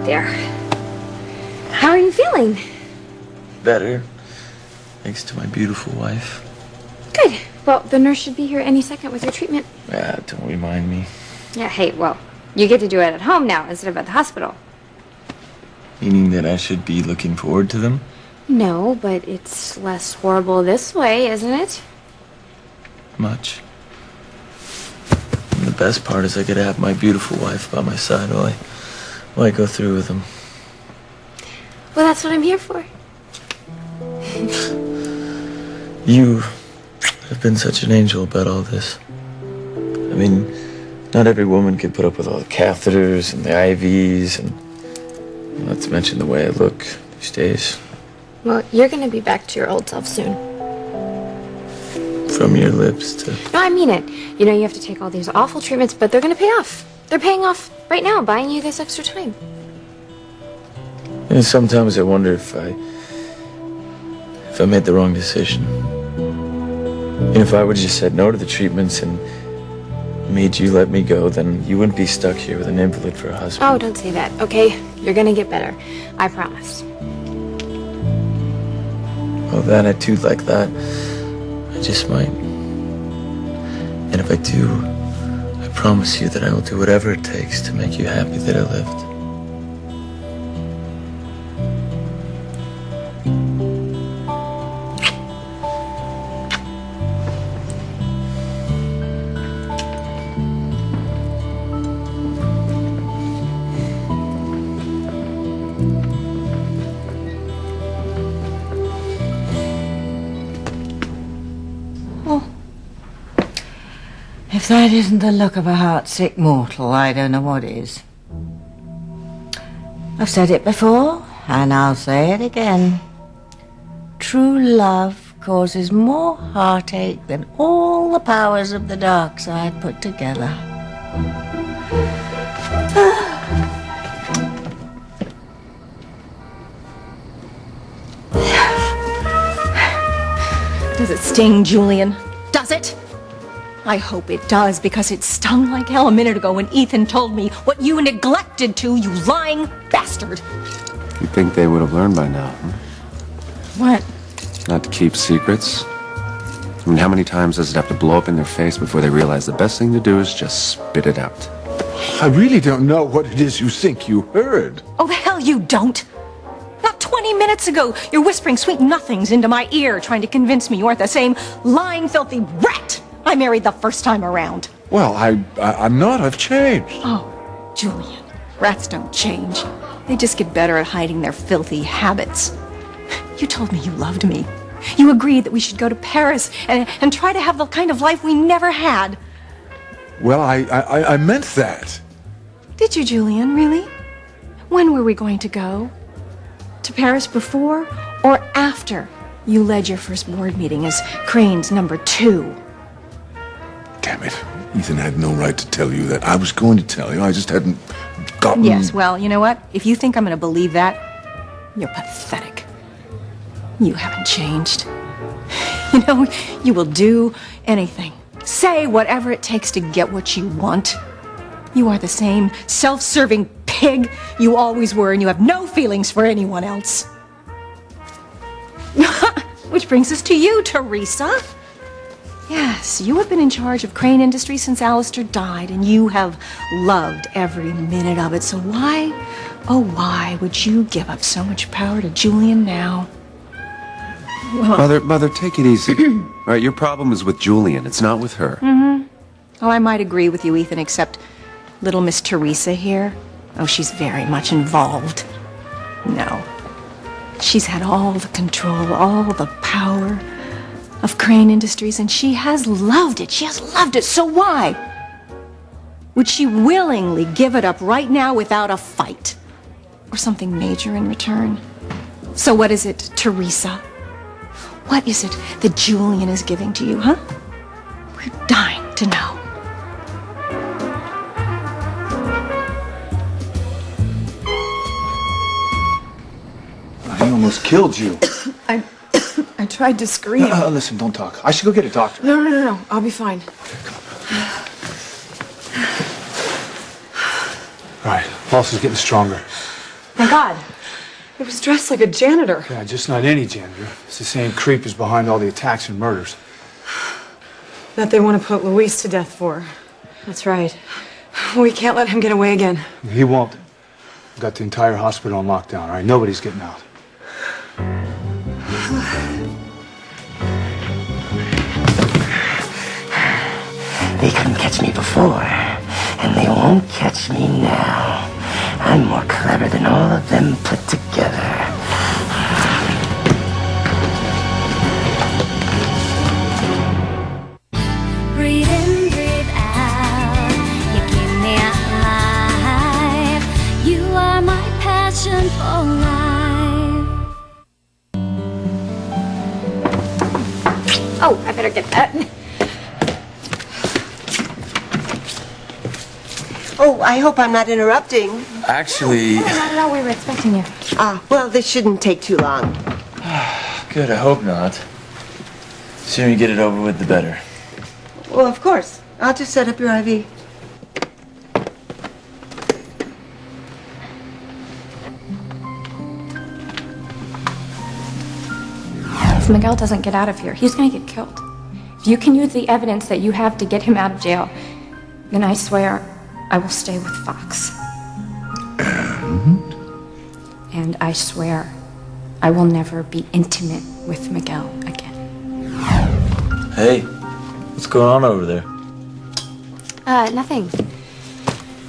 there. How are you feeling? Better. Thanks to my beautiful wife. Good. Well, the nurse should be here any second with your treatment. Yeah, don't remind me. Yeah, hey, well, you get to do it at home now instead of at the hospital. Meaning that I should be looking forward to them? No, but it's less horrible this way, isn't it? Much. And the best part is I get to have my beautiful wife by my side while I go through with them. Well, that's what I'm here for. You have been such an angel about all this. I mean, not every woman can put up with all the catheters and the IVs and not to mention the way I look these days. Well, you're going to be back to your old self soon. From your lips to... No, I mean it. You know, you have to take all these awful treatments, but they're going to pay off. They're paying off right now, buying you this extra time. And sometimes I wonder if I made the wrong decision. And if I would have just said no to the treatments and made you let me go, then you wouldn't be stuck here with an invalid for a husband. Oh, don't say that, okay? You're gonna get better. I promise. Well, that attitude like that, I just might. And if I do, I promise you that I will do whatever it takes to make you happy that I lived. If that isn't the look of a heart-sick mortal, I don't know what is. I've said it before, and I'll say it again. True love causes more heartache than all the powers of the dark side put together. Does it sting, Julian? Does it? I hope it does, because it stung like hell a minute ago when Ethan told me what you neglected to, you lying bastard. You'd think they would have learned by now, huh? What? Not to keep secrets. I mean, how many times does it have to blow up in their face before they realize the best thing to do is just spit it out? I really don't know what it is you think you heard. Oh, the hell you don't. Not 20 minutes ago, you're whispering sweet nothings into my ear, trying to convince me you aren't the same lying, filthy rat I married the first time around. Well, I'm not. I've changed. Oh, Julian, rats don't change. They just get better at hiding their filthy habits. You told me you loved me. You agreed that we should go to Paris and try to have the kind of life we never had. Well, I meant that. Did you, Julian, really? When were we going to go? To Paris before or after you led your first board meeting as Crane's number 2? Damn it. Ethan had no right to tell you that. I was going to tell you. I just hadn't gotten... Yes, well, you know what? If you think I'm going to believe that, you're pathetic. You haven't changed. You know, you will do anything. Say whatever it takes to get what you want. You are the same self-serving pig you always were, and you have no feelings for anyone else. Which brings us to you, Teresa. Yes, you have been in charge of Crane Industries since Alistair died, and you have loved every minute of it. So why, oh why, would you give up so much power to Julian now? Well, Mother, take it easy. All right, your problem is with Julian. It's not with her. Mm-hmm. Oh, I might agree with you, Ethan, except little Miss Teresa here. Oh, she's very much involved. No. She's had all the control, all the power of Crane Industries, and she has loved it. She has loved it. So why would she willingly give it up right now without a fight or something major in return? So what is it, Teresa? What is it that Julian is giving to you, huh? We're dying to know. I almost killed you. I tried to scream. Listen, don't talk. I should go get a doctor. No. I'll be fine. All right, pulse is getting stronger. My God. He was dressed like a janitor. Yeah, just not any janitor. It's the same creep who's behind all the attacks and murders. That they want to put Luis to death for. That's right. We can't let him get away again. He won't. We've got the entire hospital on lockdown, all right? Nobody's getting out. They couldn't catch me before, and they won't catch me now. I'm more clever than all of them put together. Breathe in, breathe out. You keep me alive. You are my passion for life. Oh, I better get that. Oh, I hope I'm not interrupting. Actually, Not at all. We were expecting you. Ah, well, this shouldn't take too long. good, I hope not. Sooner you get it over with, the better. Well, of course. I'll just set up your IV. If Miguel doesn't get out of here, he's gonna get killed. If you can use the evidence that you have to get him out of jail, then I swear I will stay with Fox. And I swear I will never be intimate with Miguel again. Hey, what's going on over there? Nothing.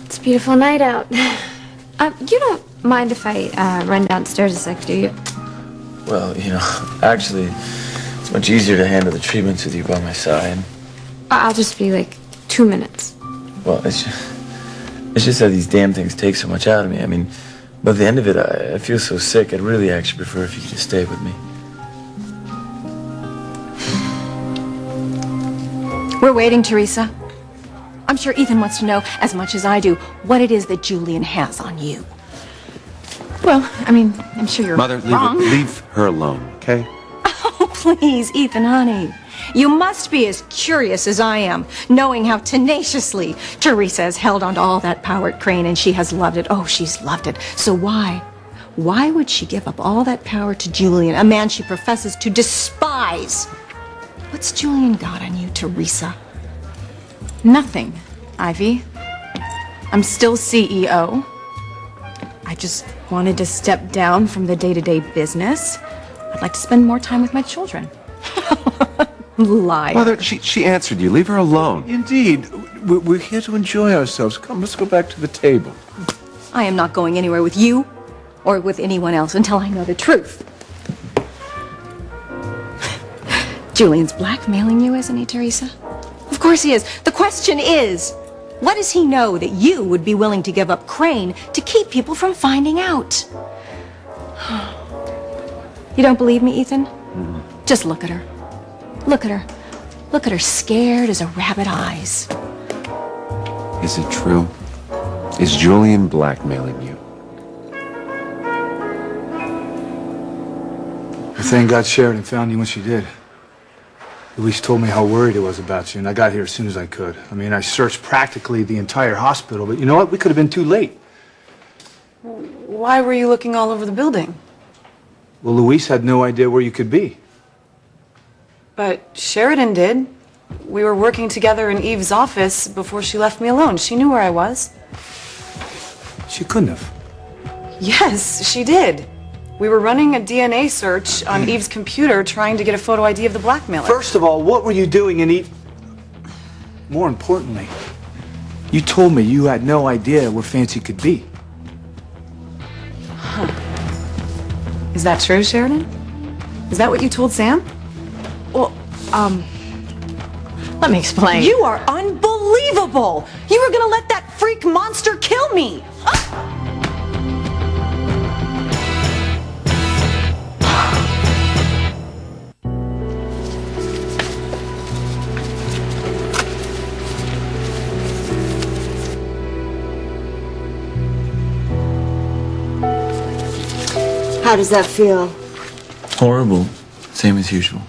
It's a beautiful night out. You don't mind if I run downstairs a sec, do you? Well, actually, it's much easier to handle the treatments with you by my side. I'll just be like 2 minutes. Well, it's just that these damn things take so much out of me. I mean, by the end of it, I feel so sick. I'd really actually prefer if you could just stay with me. We're waiting, Teresa. I'm sure Ethan wants to know, as much as I do, what it is that Julian has on you. Well, I mean, I'm sure you're Mother, wrong. leave her alone, okay? Oh, please, Ethan, honey. You must be as curious as I am, knowing how tenaciously Teresa has held onto all that power at Crane, and she has loved it. Oh, she's loved it. So why? Why would she give up all that power to Julian, a man she professes to despise? What's Julian got on you, Teresa? Nothing, Ivy. I'm still CEO. I just wanted to step down from the day-to-day business. I'd like to spend more time with my children. Liar. Mother, she answered you. Leave her alone. Indeed. We're here to enjoy ourselves. Come, let's go back to the table. I am not going anywhere with you or with anyone else until I know the truth. Julian's blackmailing you, isn't he, Teresa? Of course he is. The question is, what does he know that you would be willing to give up Crane to keep people from finding out? You don't believe me, Ethan? Just look at her. Look at her. Look at her, scared as a rabbit eyes. Is it true? Is Julian blackmailing you? I thank God Sheridan found you when she did. Luis told me how worried he was about you, and I got here as soon as I could. I mean, I searched practically the entire hospital, but you know what? We could have been too late. Why were you looking all over the building? Well, Luis had no idea where you could be. But Sheridan did. We were working together in Eve's office before she left me alone. She knew where I was. She couldn't have. Yes, she did. We were running a DNA search on Eve's computer trying to get a photo ID of the blackmailer. First of all, what were you doing in Eve? More importantly, you told me you had no idea where Fancy could be. Huh. Is that true, Sheridan? Is that what you told Sam? Well, let me explain. You are unbelievable! You were gonna let that freak monster kill me! How does that feel? Horrible. Same as usual.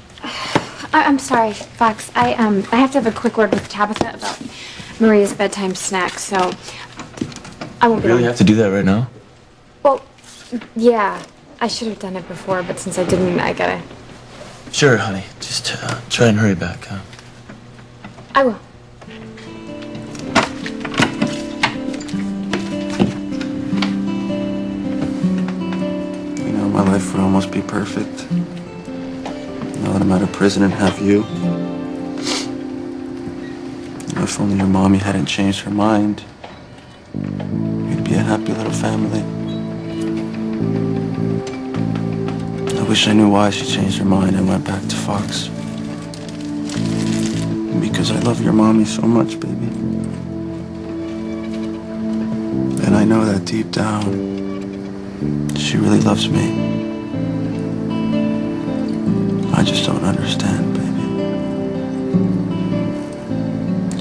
I'm sorry, Fox. I have to have a quick word with Tabitha about Maria's bedtime snack, so I won't be Really long. have to do that right now? Well, Yeah, I should have done it before, but since I didn't, I gotta... Sure, honey. Just try and hurry back, huh? I will. You know, my life would almost be perfect. Now that I'm out of prison and have you. If only your mommy hadn't changed her mind, we'd be a happy little family. I wish I knew why she changed her mind and went back to Fox. Because I love your mommy so much, baby. And I know that deep down, she really loves me. I just don't understand, baby.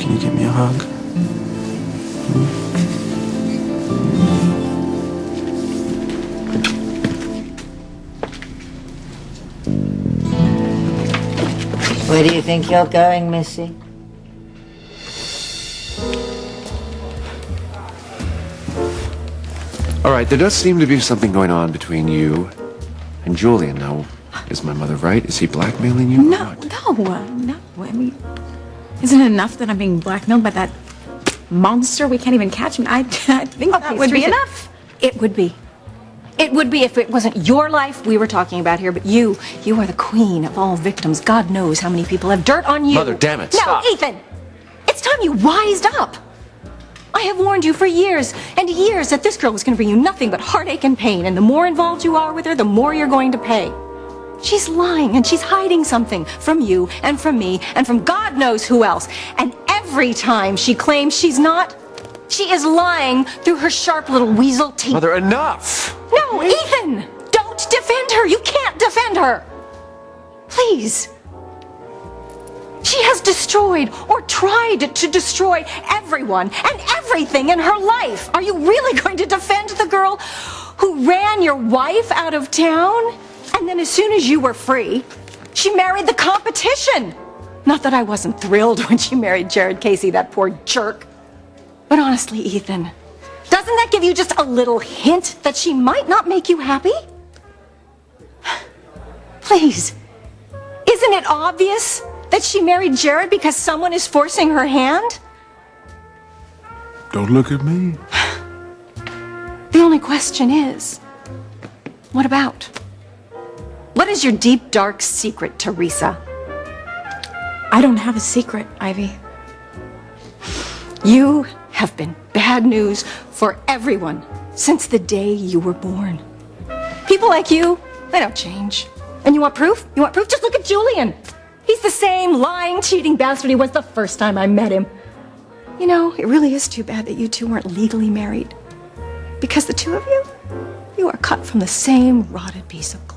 Can you give me a hug? Where do you think you're going, Missy? All right, there does seem to be something going on between you and Julian. Now, is my mother right? Is he blackmailing you? No. I mean, isn't it enough that I'm being blackmailed by that monster? We can't even catch him. I think that would be enough. It would be. It would be if it wasn't your life we were talking about here, but you are the queen of all victims. God knows how many people have dirt on you. Mother, damn it, No, stop. Ethan! It's time you wised up. I have warned you for years and years that this girl was going to bring you nothing but heartache and pain, and the more involved you are with her, the more you're going to pay. She's lying, and she's hiding something from you and from me and from God knows who else. And every time she claims she's not, she is lying through her sharp little weasel teeth. Mother, enough! No, Ethan! Don't defend her! You can't defend her! Please. She has destroyed or tried to destroy everyone and everything in her life. Are you really going to defend the girl who ran your wife out of town? And then as soon as you were free, she married the competition. Not that I wasn't thrilled when she married Jared Casey, that poor jerk. But honestly, Ethan, doesn't that give you just a little hint that she might not make you happy? Please, isn't it obvious that she married Jared because someone is forcing her hand? Don't look at me. The only question is, what about? What is your deep, dark secret, Teresa? I don't have a secret, Ivy. You have been bad news for everyone since the day you were born. People like you, they don't change. And you want proof? You want proof? Just look at Julian. He's the same lying, cheating bastard he was the first time I met him. You know, it really is too bad that you two weren't legally married. Because the two of you are cut from the same rotted piece of cloth.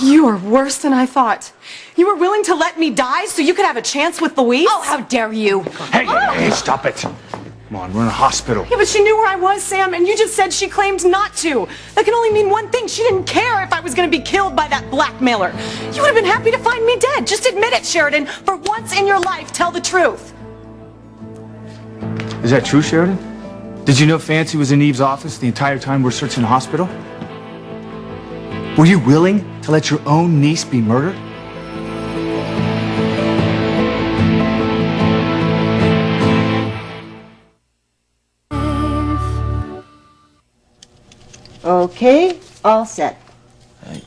You are worse than I thought. You were willing to let me die so you could have a chance with Louise? Oh, how dare you! Hey, stop it. Come on, we're in a hospital. Yeah, but she knew where I was, Sam, and you just said she claimed not to. That can only mean one thing. She didn't care if I was going to be killed by that blackmailer. You would have been happy to find me dead. Just admit it, Sheridan. For once in your life, tell the truth. Is that true, Sheridan? Did you know Fancy was in Eve's office the entire time we're searching the hospital? Were you willing to let your own niece be murdered? Okay, all set.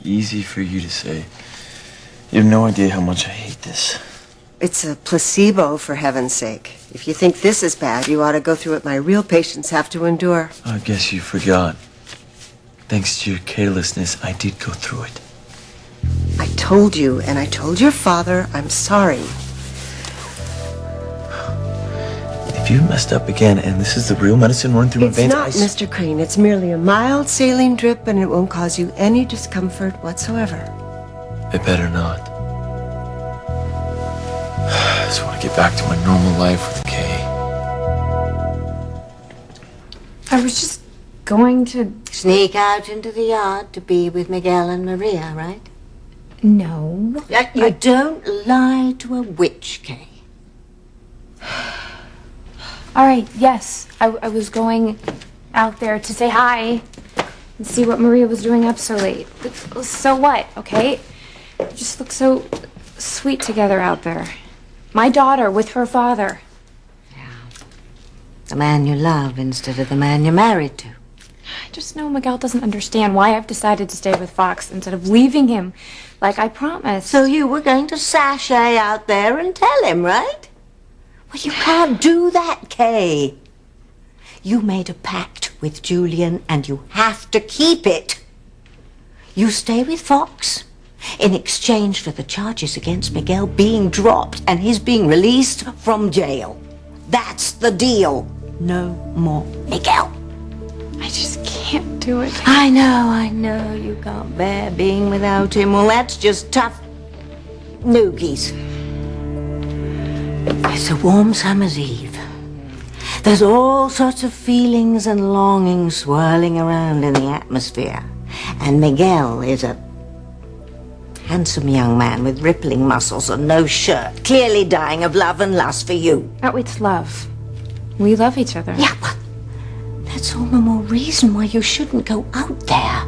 Easy for you to say. You have no idea how much I hate this. It's a placebo, for heaven's sake. If you think this is bad, you ought to go through what my real patients have to endure. I guess you forgot. Thanks to your carelessness, I did go through it. I told you, and I told your father, I'm sorry. If you messed up again and this is the real medicine running through my It's veins, not, Mr. Crane. It's merely a mild saline drip, and it won't cause you any discomfort whatsoever. It better not. I just want to get back to my normal life with Kay. I was just going to... Sneak out into the yard to be with Miguel and Maria, right? No. You don't lie to a witch, Kay. All right, yes, I was going out there to say hi and see what Maria was doing up so late. So what, okay? You just look so sweet together out there. My daughter with her father. The man you love instead of the man you're married to. I just know Miguel doesn't understand why I've decided to stay with Fox instead of leaving him like I promised. So you were going to sashay out there and tell him, right? Well, you can't do that, Kay. You made a pact with Julian and you have to keep it. You stay with Fox in exchange for the charges against Miguel being dropped and his being released from jail. That's the deal. No more Miguel. I just can't do it. I know. You can't bear being without him. Well, that's just tough noogies. It's a warm summer's eve. There's all sorts of feelings and longings swirling around in the atmosphere. And Miguel is a handsome young man with rippling muscles and no shirt, clearly dying of love and lust for you. Oh, it's love. We love each other. Yeah, but that's all the more reason why you shouldn't go out there.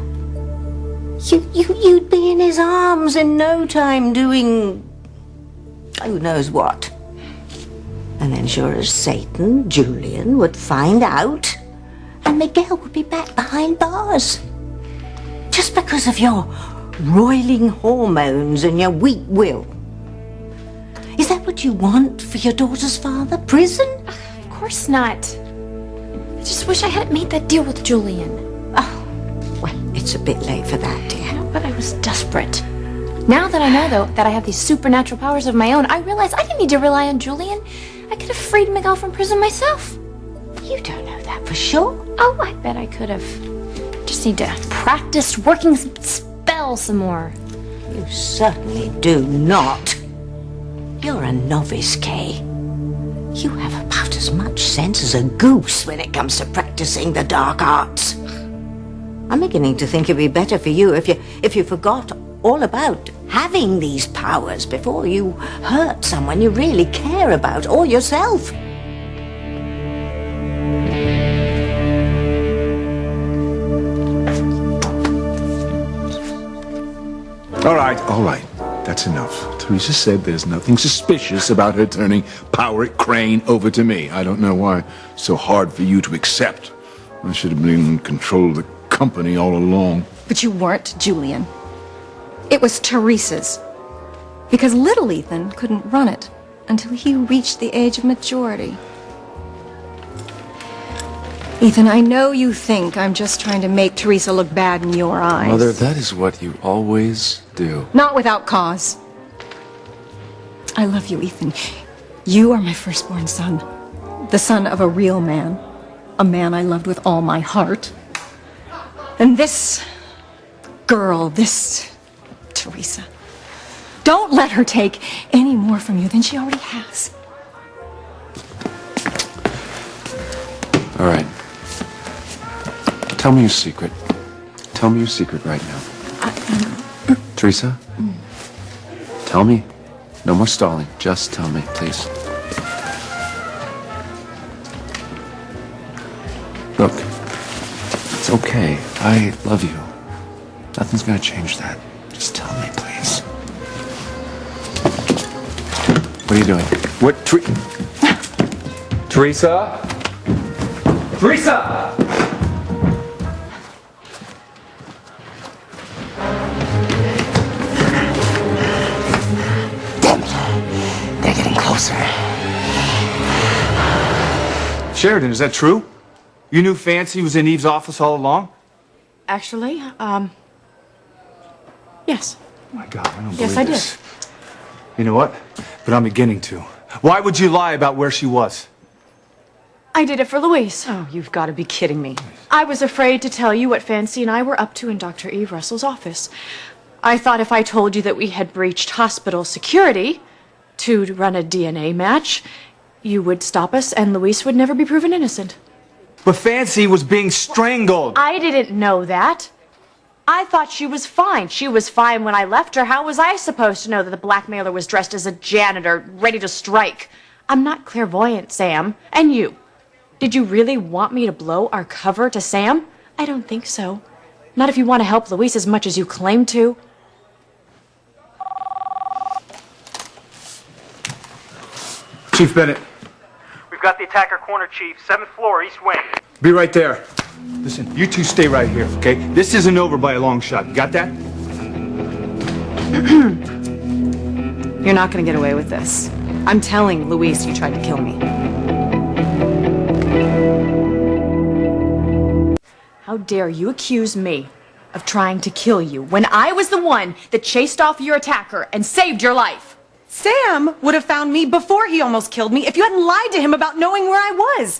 You'd be in his arms in no time doing who knows what. And then sure as Satan, Julian would find out and Miguel would be back behind bars. Just because of your roiling hormones and your weak will. Is that what you want for your daughter's father? Prison? Of course not. I just wish I hadn't made that deal with Julian. Oh, well, it's a bit late for that, dear. No, but I was desperate. Now that I know, though, that I have these supernatural powers of my own, I realize I didn't need to rely on Julian. I could have freed Miguel from prison myself. You don't know that for sure. Oh, I bet I could have. Just need to practice working spell some more. You certainly do not. You're a novice, Kay. You have about as much sense as a goose when it comes to practicing the dark arts. I'm beginning to think it'd be better for you if you forgot all about having these powers before you hurt someone you really care about or yourself. All right. That's enough. Teresa said there's nothing suspicious about her turning Power It Crane over to me. I don't know why it's so hard for you to accept. I should have been in control of the company all along. But you weren't, Julian. It was Teresa's. Because little Ethan couldn't run it until he reached the age of maturity. Ethan, I know you think I'm just trying to make Teresa look bad in your eyes. Mother, that is what you always do. Not without cause. I love you, Ethan. You are my firstborn son. The son of a real man. A man I loved with all my heart. And this girl, this Teresa, don't let her take any more from you than she already has. All right. Tell me your secret. Tell me your secret right now. Teresa? Tell me. No more stalling. Just tell me, please. Look, it's okay. I love you. Nothing's gonna change that. Just tell me, please. What are you doing? What, Teresa? Teresa! Damn it. They're getting closer. Sheridan, is that true? You knew Fancy was in Eve's office all along? Actually, yes. Oh my God, I don't believe Yes, I this. You know what? But I'm beginning to. Why would you lie about where she was? I did it for Louise. Oh, you've got to be kidding me. I was afraid to tell you what Fancy and I were up to in Dr. Eve Russell's office. I thought if I told you that we had breached hospital security to run a DNA match, you would stop us and Louise would never be proven innocent. But Fancy was being strangled. I didn't know that. I thought she was fine. She was fine when I left her. How was I supposed to know that the blackmailer was dressed as a janitor, ready to strike? I'm not clairvoyant, Sam. And you. Did you really want me to blow our cover to Sam? I don't think so. Not if you want to help Luis as much as you claim to. Chief Bennett. We've got the attacker corner, Chief. 7th floor, east wing. Be right there. Listen, you two stay right here, okay? This isn't over by a long shot. You got that? You're not gonna get away with this. I'm telling Luis you tried to kill me. How dare you accuse me of trying to kill you when I was the one that chased off your attacker and saved your life? Sam would have found me before he almost killed me if you hadn't lied to him about knowing where I was.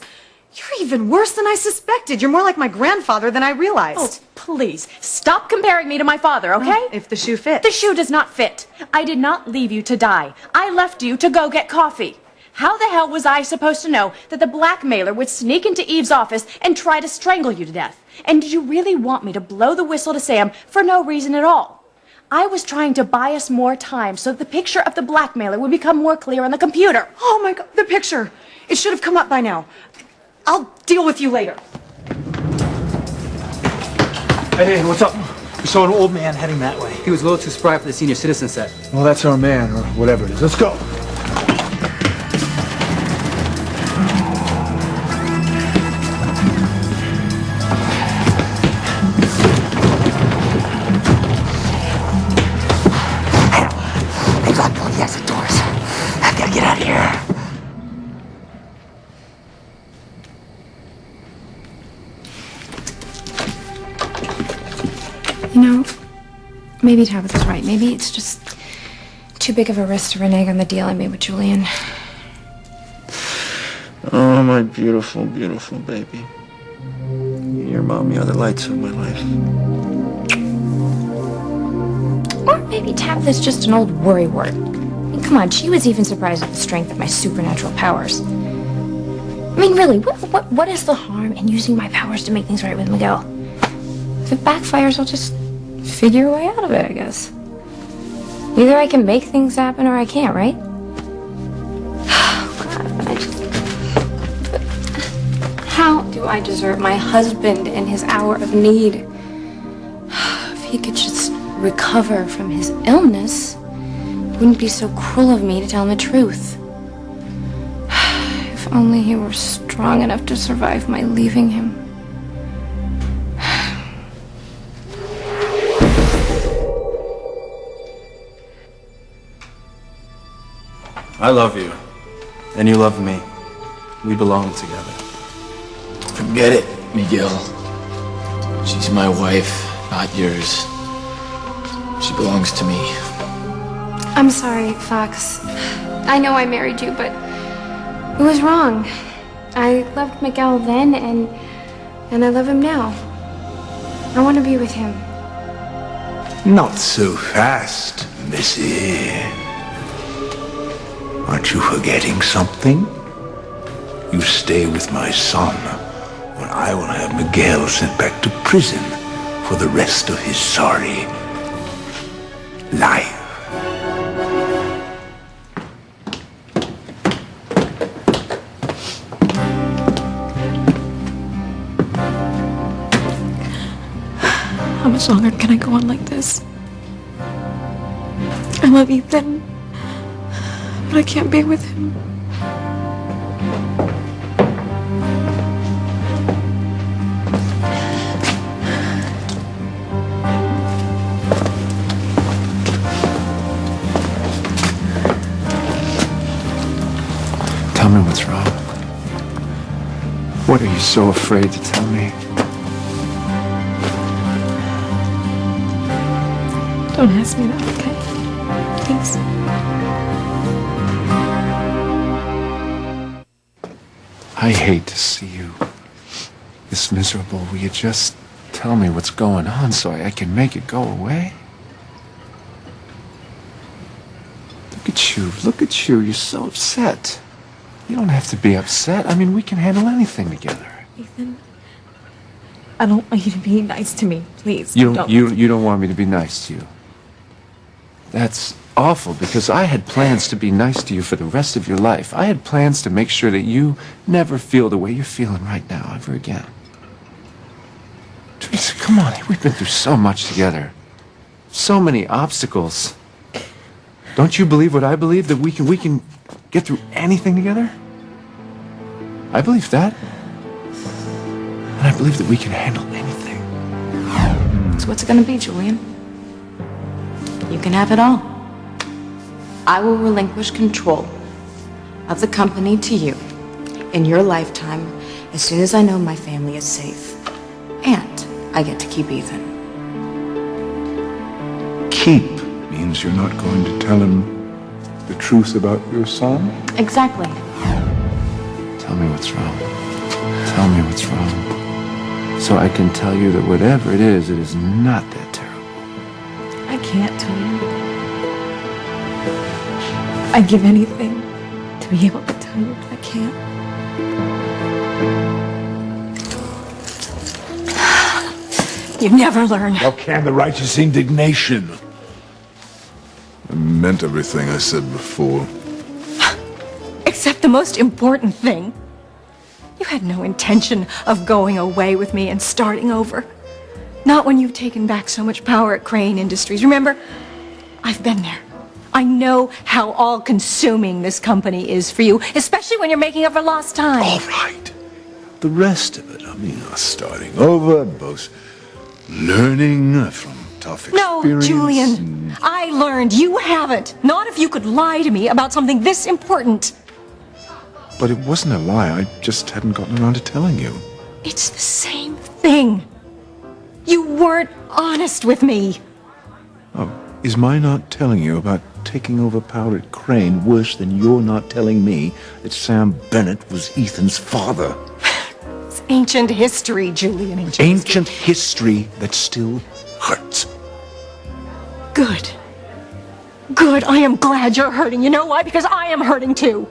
You're even worse than I suspected. You're more like my grandfather than I realized. Oh, please, stop comparing me to my father, okay? If the shoe fits. The shoe does not fit. I did not leave you to die. I left you to go get coffee. How the hell was I supposed to know that the blackmailer would sneak into Eve's office and try to strangle you to death? And did you really want me to blow the whistle to Sam for no reason at all? I was trying to buy us more time so that the picture of the blackmailer would become more clear on the computer. Oh my God, the picture. It should have come up by now. I'll deal with you later. Hey, what's up? We saw an old man heading that way. He was a little too spry for the senior citizen set. Well, that's our man, or whatever it is. Let's go. They locked all the exit doors. I gotta get out of here. You know, maybe Tabitha's right. Maybe it's just too big of a risk to renege on the deal I made with Julian. Oh, my beautiful, beautiful baby. Your mommy are the lights of my life. Or maybe Tabitha's just an old worrywart. I mean, come on, she was even surprised at the strength of my supernatural powers. I mean, really, what is the harm in using my powers to make things right with Miguel? If it backfires, I'll just figure a way out of it, I guess. Either I can make things happen or I can't, right? Oh, God, how do I desert my husband in his hour of need? If he could just recover from his illness, it wouldn't be so cruel of me to tell him the truth. If only he were strong enough to survive my leaving him. I love you. And you love me. We belong together. Forget it, Miguel. She's my wife, not yours. She belongs to me. I'm sorry, Fox. I know I married you, but it was wrong. I loved Miguel then, and I love him now. I want to be with him. Not so fast, Missy. Aren't you forgetting something? You stay with my son, or I will have Miguel sent back to prison for the rest of his sorry life. How much longer can I go on like this? I love Ethan, but I can't be with him. Tell me what's wrong. What are you so afraid to tell me? Don't ask me that, okay? Please. I hate to see you this miserable. Will you just tell me what's going on so I can make it go away? Look at you. Look at you. You're so upset. You don't have to be upset. I mean, we can handle anything together. Ethan, I don't want you to be nice to me, please. You don't want me to be nice to you. That's awful because I had plans to be nice to you for the rest of your life. I had plans to make sure that you never feel the way you're feeling right now ever again. Teresa, come on. We've been through so much together. So many obstacles. Don't you believe what I believe, that we can get through anything together? I believe that. And I believe that we can handle anything. So what's it gonna be, Julian? You can have it all. I will relinquish control of the company to you in your lifetime as soon as I know my family is safe. And I get to keep Ethan. Keep means you're not going to tell him the truth about your son? Exactly. Tell me what's wrong. Tell me what's wrong. So I can tell you that whatever it is not that terrible. I can't tell you. I'd give anything to be able to tell you, but I can't. You never learn. How can the righteous indignation? I meant everything I said before. Except the most important thing. You had no intention of going away with me and starting over. Not when you've taken back so much power at Crane Industries. Remember, I've been there. I know how all-consuming this company is for you, especially when you're making up for lost time. All right. The rest of it, I mean, us starting over, both learning from tough experience. No, Julian. I learned. You haven't. Not if you could lie to me about something this important. But it wasn't a lie. I just hadn't gotten around to telling you. It's the same thing. You weren't honest with me. Oh, is my not telling you about taking over power at Crane worse than your not telling me that Sam Bennett was Ethan's father? It's ancient history, Julian. Ancient history that still hurts. Good. Good. I am glad you're hurting. You know why? Because I am hurting too.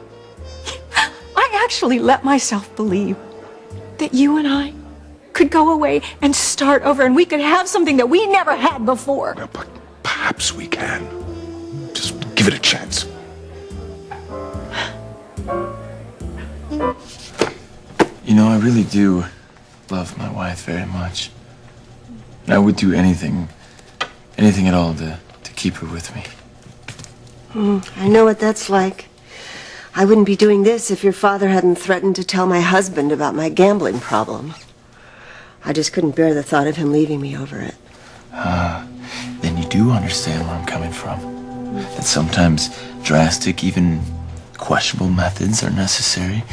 I actually let myself believe that you and I could go away and start over and we could have something that we never had before. Well, but perhaps we can. Just give it a chance. You know, I really do love my wife very much. And I would do anything at all to keep her with me. I know what that's like. I wouldn't be doing this if your father hadn't threatened to tell my husband about my gambling problem. I just couldn't bear the thought of him leaving me over it. Then you do understand where I'm coming from. That sometimes drastic, even questionable methods are necessary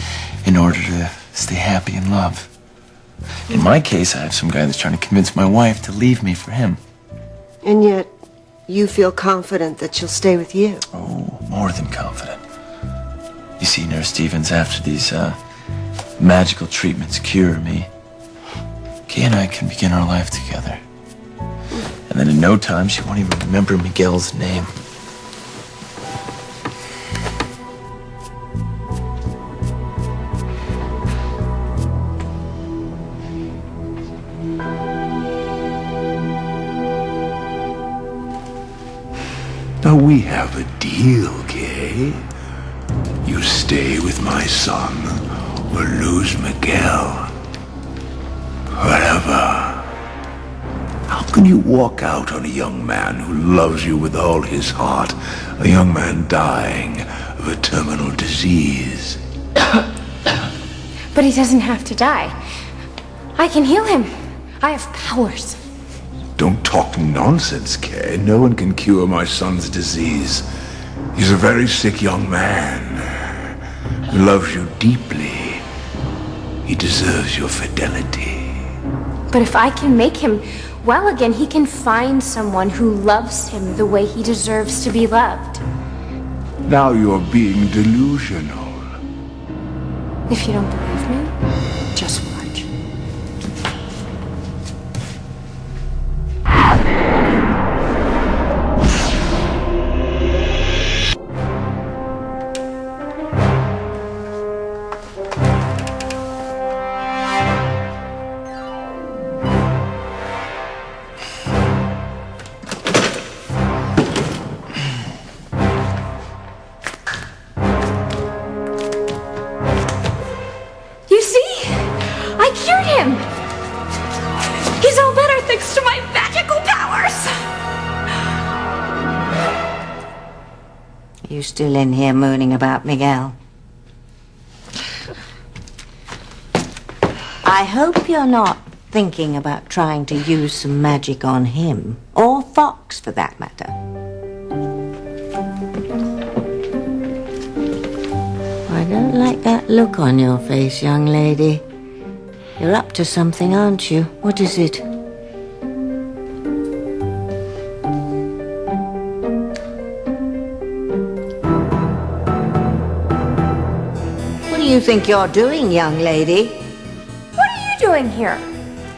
in order to stay happy in love. In my case, I have some guy that's trying to convince my wife to leave me for him. And yet, you feel confident that she'll stay with you. Oh, more than confident. You see, Nurse Stevens, after these magical treatments cure me, Kay and I can begin our life together. And then in no time, she won't even remember Miguel's name. Now we have a deal, Kay. You stay with my son or lose Miguel. Forever. How can you walk out on a young man who loves you with all his heart, a young man dying of a terminal disease? But he doesn't have to die. I can heal him. I have powers. Don't talk nonsense, Kay. No one can cure my son's disease. He's a very sick young man who loves you deeply. He deserves your fidelity. But if I can make him well again, he can find someone who loves him the way he deserves to be loved. Now you're being delusional. If you don't believe me, just watch. you still in here mooning about Miguel? I hope you're not thinking about trying to use some magic on him, or Fox for that matter. I don't like that look on your face, young lady. You're up to something, aren't you? What is it? What do you think you're doing, young lady? What are you doing here?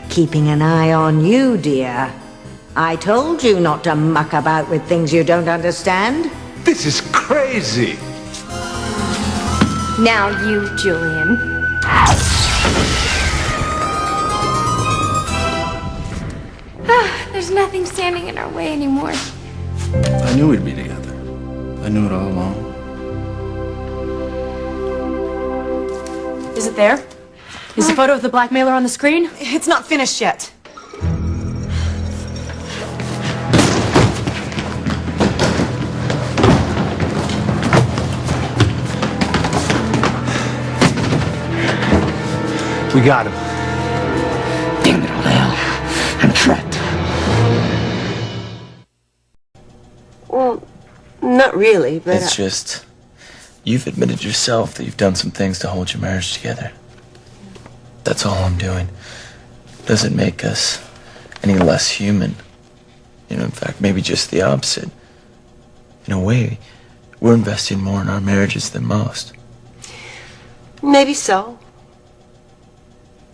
Keeping an eye on you, dear. I told you not to muck about with things you don't understand. This is crazy. Now you, Julian. There's nothing standing in our way anymore. I knew we'd be together. I knew it all along. Is it there? Is the photo of the blackmailer on the screen? It's not finished yet. We got him. Damn it all to hell. I'm trapped. Well, not really, but... It's just, you've admitted yourself that you've done some things to hold your marriage together. That's all I'm doing. Doesn't make us any less human. You know, in fact, maybe just the opposite. In a way, we're investing more in our marriages than most. Maybe so.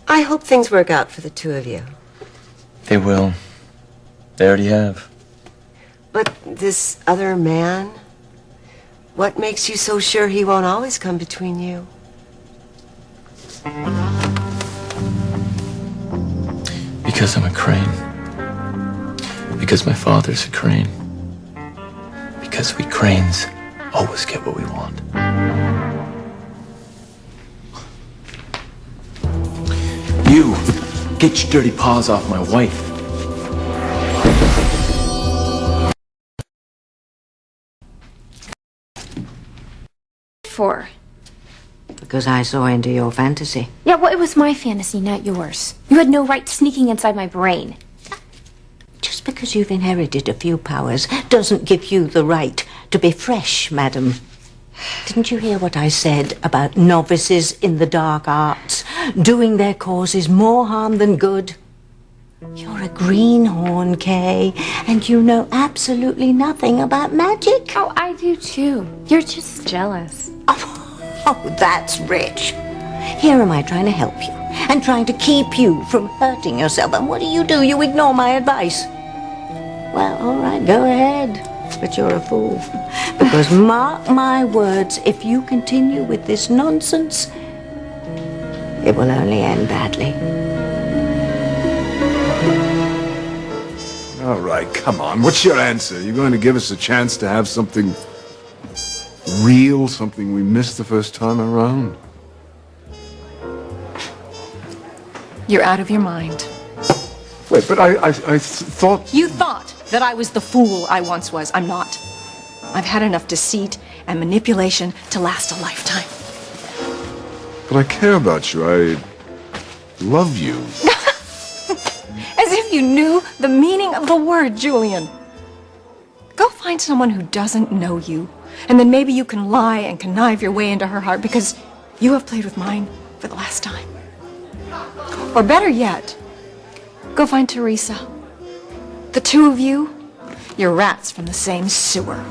I hope things work out for the two of you. They will. They already have. But this other man, what makes you so sure he won't always come between you? Because I'm a crane. Because my father's a crane. Because we cranes always get what we want. You, get your dirty paws off my wife. For? Because I saw into your fantasy. Yeah, well, it was my fantasy, not yours. You had no right sneaking inside my brain. Just because you've inherited a few powers doesn't give you the right to be fresh, madam. Didn't you hear what I said about novices in the dark arts doing their causes more harm than good? You're a greenhorn, Kay, and you know absolutely nothing about magic. Oh, I do too. You're just jealous. Oh, that's rich. Here am I trying to help you and trying to keep you from hurting yourself. And what do? You ignore my advice. Well, all right, go ahead. But you're a fool. Because mark my words, if you continue with this nonsense, it will only end badly. All right, come on. What's your answer? You're going to give us a chance to have something real, something we missed the first time around? You're out of your mind. Wait, but I thought... You thought that I was the fool I once was. I'm not. I've had enough deceit and manipulation to last a lifetime. But I care about you. I love you. As if you knew the meaning of the word, Julian. Go find someone who doesn't know you, and then maybe you can lie and connive your way into her heart because you have played with mine for the last time. Or better yet, go find Teresa. The two of you, you're rats from the same sewer.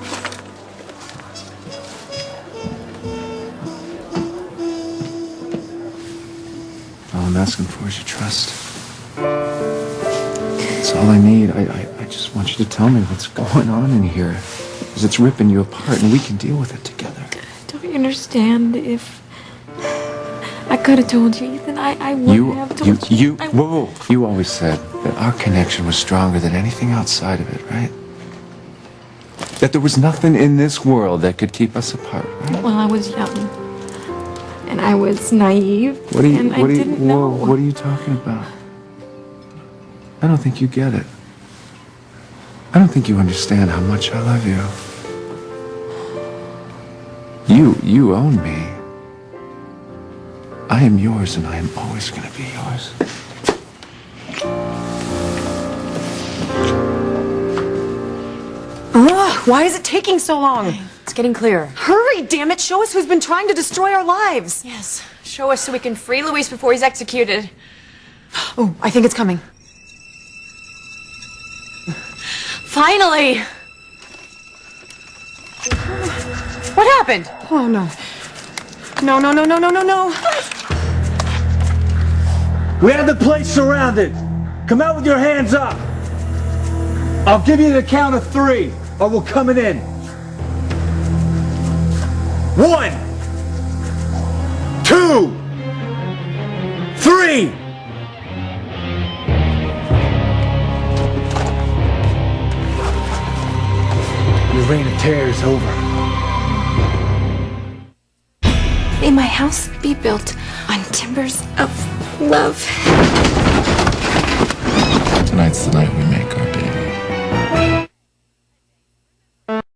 All I'm asking for is your trust. That's all I need. I just want you to tell me what's going on in here. Because it's ripping you apart and we can deal with it together. Don't you understand? If I could have told you, Ethan, I would have told you. Whoa. You always said that our connection was stronger than anything outside of it, right? That there was nothing in this world that could keep us apart, right? Well, I was young. And I was naive. What are you, and what I are you, didn't know. what are you talking about? I don't think you get it. I don't think you understand how much I love you. You own me. I am yours, and I am always going to be yours. Ugh, why is it taking so long? It's getting clearer. Hurry, damn it! Show us who's been trying to destroy our lives. Yes. Show us so we can free Luis before he's executed. Oh, I think it's coming. Finally! What happened? Oh, no. No, no, no, no, no, no, no. We have the place surrounded. Come out with your hands up. I'll give you the count of 3, or we're coming in. 1, 2, 3. Your reign of terror is over. May my house be built on timbers of love. Tonight's the night we